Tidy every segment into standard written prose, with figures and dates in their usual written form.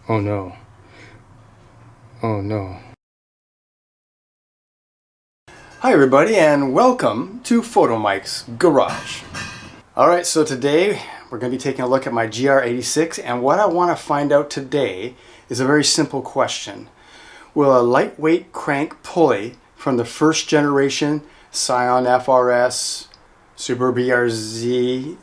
Oh no. Oh no. Hi everybody and welcome to Photomikes Garage. Alright, so today we're going to be taking a look at my GR86, and what I want to find out today is a very simple question. Will a lightweight crank pulley from the first generation Scion FRS Subaru BRZ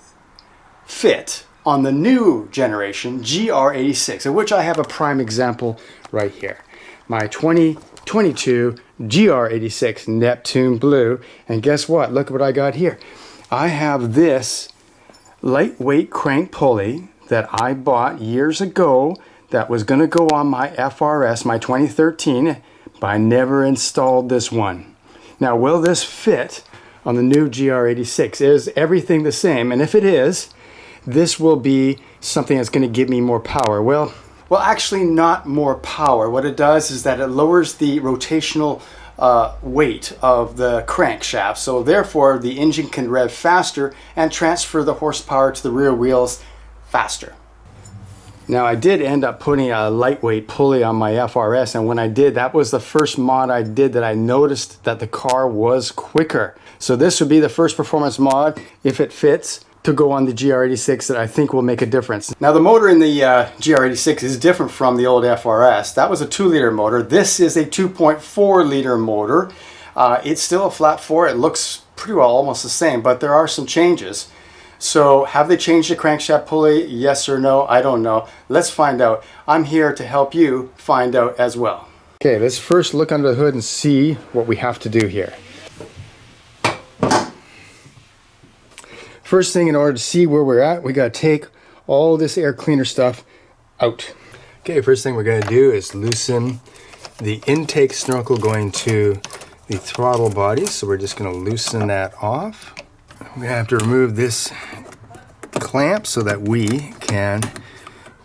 fit on the new generation GR86, of which I have a prime example right here. My 2022 GR86 Neptune Blue, and guess what? Look what I got here. I have this lightweight crank pulley that I bought years ago that was going to go on my FRS, my 2013, but I never installed this one. Now, will this fit on the new GR86? Is everything the same? And if it is, this will be something that's going to give me more power. Well, actually not more power. What it does is that it lowers the rotational weight of the crankshaft, so therefore the engine can rev faster and transfer the horsepower to the rear wheels faster. Now, I did end up putting a lightweight pulley on my FRS, and when I did, that was the first mod I did that I noticed that the car was quicker. So this would be the first performance mod, if it fits, to go on the GR86 that I think will make a difference. Now, the motor in the GR86 is different from the old FRS. That was a 2-liter motor. This is a 2.4-liter motor. It's still a flat 4. It looks pretty well almost the same, but there are some changes. So have they changed the crankshaft pulley? Yes or no? I don't know. Let's find out. I'm here to help you find out as well. Okay, let's first look under the hood and see what we have to do here. First thing, in order to see where we're at, we got to take all this air cleaner stuff out. Okay, first thing we're going to do is loosen the intake snorkel going to the throttle body. So we're just going to loosen that off. We're going to have to remove this clamp so that we can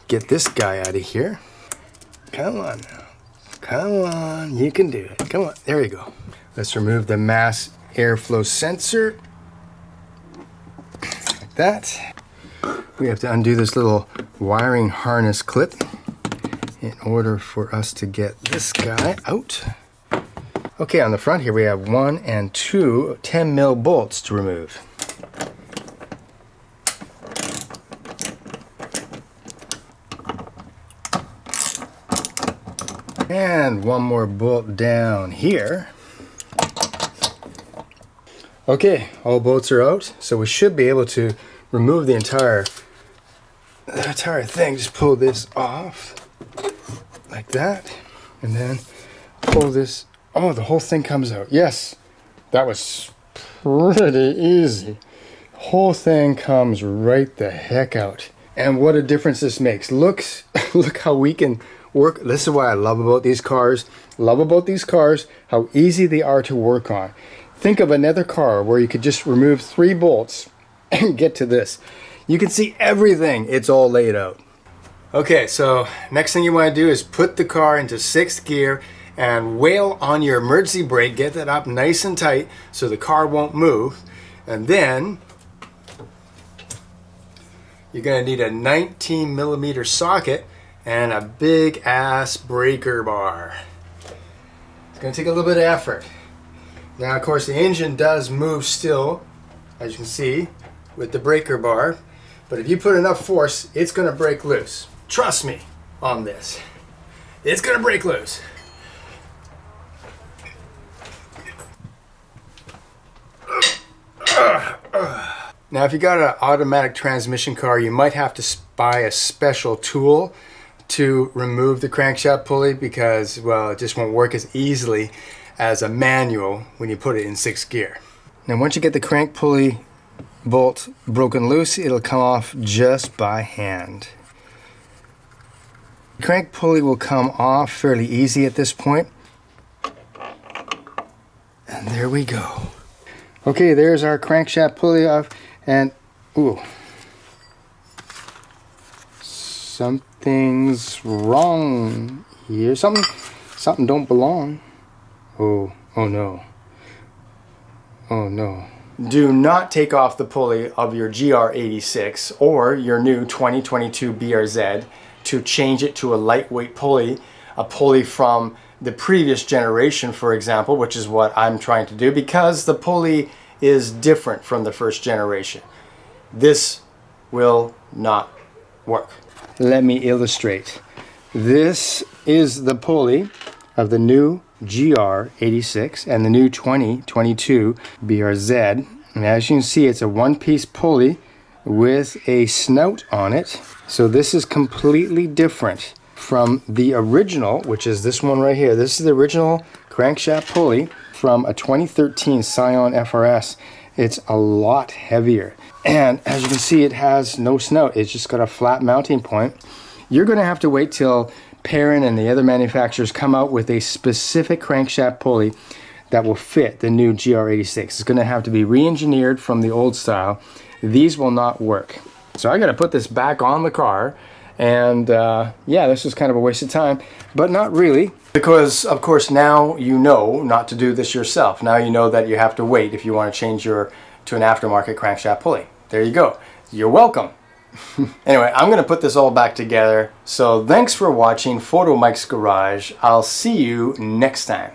get this guy out of here. Come on now. Come on, you can do it. Come on, there you go. Let's remove the mass airflow sensor. That. We have to undo this little wiring harness clip in order for us to get this guy out. Okay, on the front here we have 1 and 2 10 mil bolts to remove. And one more bolt down here. Okay, all bolts are out, so we should be able to remove the entire thing. Just pull this off like that, and then pull this. Oh, the whole thing comes out. Yes, that was pretty easy. The whole thing comes right the heck out. And what a difference this makes. Look how we can work. This is what I love about these cars. How easy they are to work on. Think of another car where you could just remove 3 bolts and get to this. You can see everything. It's all laid out. Okay, so next thing you want to do is put the car into 6th gear and wail on your emergency brake. Get that up nice and tight so the car won't move. And then you're going to need a 19mm socket and a big ass breaker bar. It's going to take a little bit of effort. Now, of course, the engine does move still, as you can see, with the breaker bar. But if you put enough force, it's going to break loose. Trust me on this. It's going to break loose. Now, if you got an automatic transmission car, you might have to buy a special tool to remove the crankshaft pulley because, well, it just won't work as easily as a manual when you put it in 6th gear. Now, once you get the crank pulley bolt broken loose, it'll come off just by hand. The crank pulley will come off fairly easy at this point. And there we go. Okay, there's our crankshaft pulley off, and ooh, something's wrong here. Something don't belong. Oh no. Oh no. Do not take off the pulley of your GR86 or your new 2022 BRZ to change it to a lightweight pulley, a pulley from the previous generation, for example, which is what I'm trying to do, because the pulley is different from the first generation. This will not work. Let me illustrate. This is the pulley of the new GR86 and the new 2022 BRZ. And as you can see, it's a one-piece pulley with a snout on it. So this is completely different from the original, which is this one right here. This is the original crankshaft pulley from a 2013 Scion FRS. It's a lot heavier. And as you can see, it has no snout. It's just got a flat mounting point. You're going to have to wait till Perrin and the other manufacturers come out with a specific crankshaft pulley that will fit the new GR86. It's going to have to be re-engineered from the old style. These will not work. So I got to put this back on the car. And yeah, this was kind of a waste of time, but not really. Because, of course, now you know not to do this yourself. Now you know that you have to wait if you want to change to an aftermarket crankshaft pulley. There you go. You're welcome. Anyway, I'm going to put this all back together. So thanks for watching Photomikes Garage. I'll see you next time.